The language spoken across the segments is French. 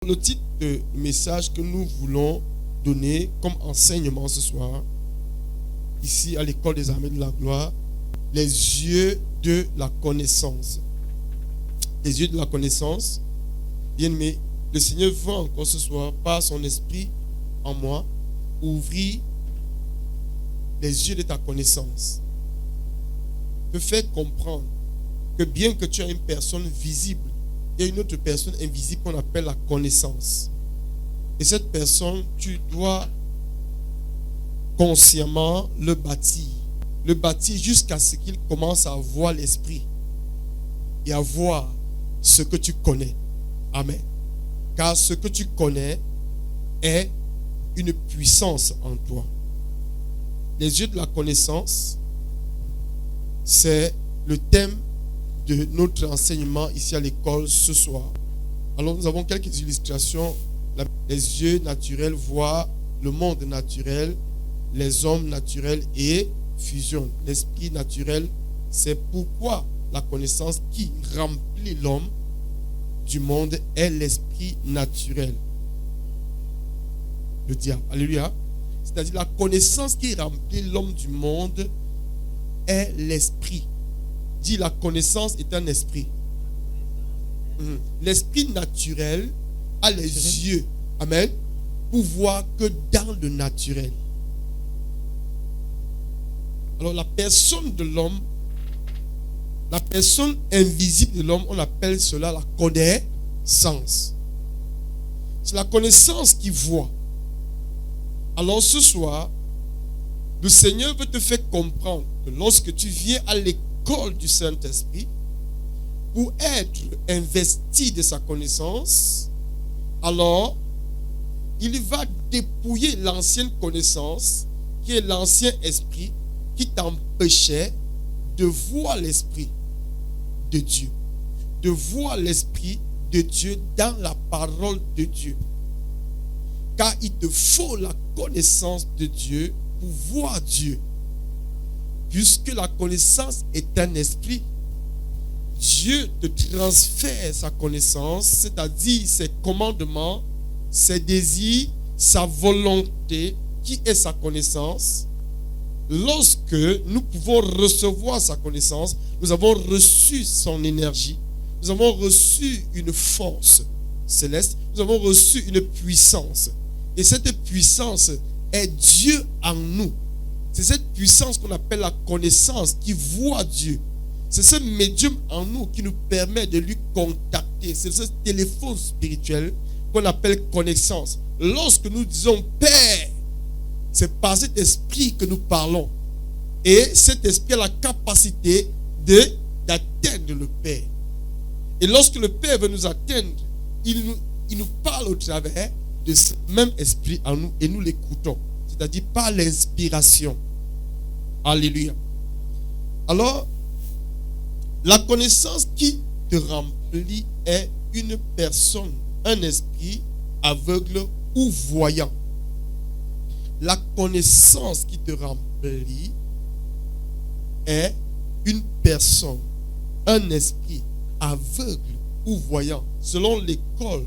Le titre de message que nous voulons donner comme enseignement ce soir, ici à l'école des armées de la gloire, les yeux de la connaissance. Les yeux de la connaissance. Bien-aimé, le Seigneur veut encore ce soir, par son esprit en moi, ouvrir les yeux de ta connaissance. Te faire comprendre que bien que tu as une personne visible, il y a une autre personne invisible qu'on appelle la connaissance. Et cette personne, tu dois consciemment le bâtir. Le bâtir jusqu'à ce qu'il commence à voir l'esprit et à voir ce que tu connais. Amen. Car ce que tu connais est une puissance en toi. Les yeux de la connaissance, c'est le thème de notre enseignement ici à l'école ce soir. Alors nous avons quelques illustrations. Les yeux naturels voient le monde naturel, les hommes naturels et fusionnent. L'esprit naturel, c'est pourquoi la connaissance qui remplit l'homme du monde est l'esprit naturel. Le diable. Alléluia. C'est-à-dire la connaissance qui remplit l'homme du monde est l'esprit. Dit la connaissance est un esprit. L'esprit naturel a les yeux, amen, pour voir que dans le naturel. Alors la personne de l'homme, la personne invisible de l'homme, on appelle cela la connaissance. C'est la connaissance qui voit. Alors ce soir, le Seigneur veut te faire comprendre que lorsque tu viens à l'école du Saint-Esprit, pour être investi de sa connaissance, alors il va dépouiller l'ancienne connaissance, qui est l'ancien esprit, qui t'empêchait de voir l'esprit de Dieu, de voir l'esprit de Dieu dans la parole de Dieu. Car il te faut la connaissance de Dieu pour voir Dieu. Puisque la connaissance est un esprit, Dieu te transfère sa connaissance, c'est-à-dire ses commandements, ses désirs, sa volonté, qui est sa connaissance. Lorsque nous pouvons recevoir sa connaissance, nous avons reçu son énergie, nous avons reçu une force céleste, nous avons reçu une puissance. Et cette puissance est Dieu en nous. C'est cette puissance qu'on appelle la connaissance qui voit Dieu. C'est ce médium en nous qui nous permet de lui contacter. C'est ce téléphone spirituel qu'on appelle connaissance. Lorsque nous disons Père, c'est par cet esprit que nous parlons. Et cet esprit a la capacité d'atteindre le Père. Et lorsque le Père veut nous atteindre, il nous parle au travers de ce même esprit en nous et nous l'écoutons. C'est-à-dire par l'inspiration. Alléluia. Alors, la connaissance qui te remplit est une personne, un esprit aveugle ou voyant. La connaissance qui te remplit est une personne, un esprit aveugle ou voyant. Selon l'école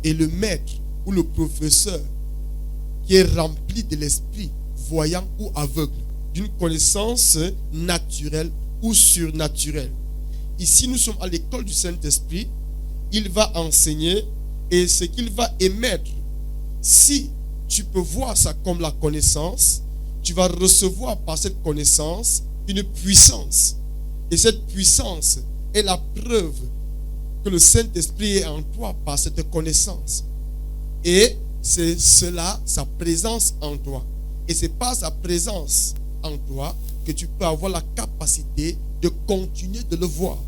et le maître ou le professeur qui est rempli de l'esprit, voyant ou aveugle, d'une connaissance naturelle ou surnaturelle. Ici, nous sommes à l'école du Saint-Esprit. Il va enseigner et ce qu'il va émettre, si tu peux voir ça comme la connaissance, tu vas recevoir par cette connaissance une puissance. Et cette puissance est la preuve que le Saint-Esprit est en toi par cette connaissance. Et c'est cela, sa présence en toi. Et c'est par sa présence en toi que tu peux avoir la capacité de continuer de le voir.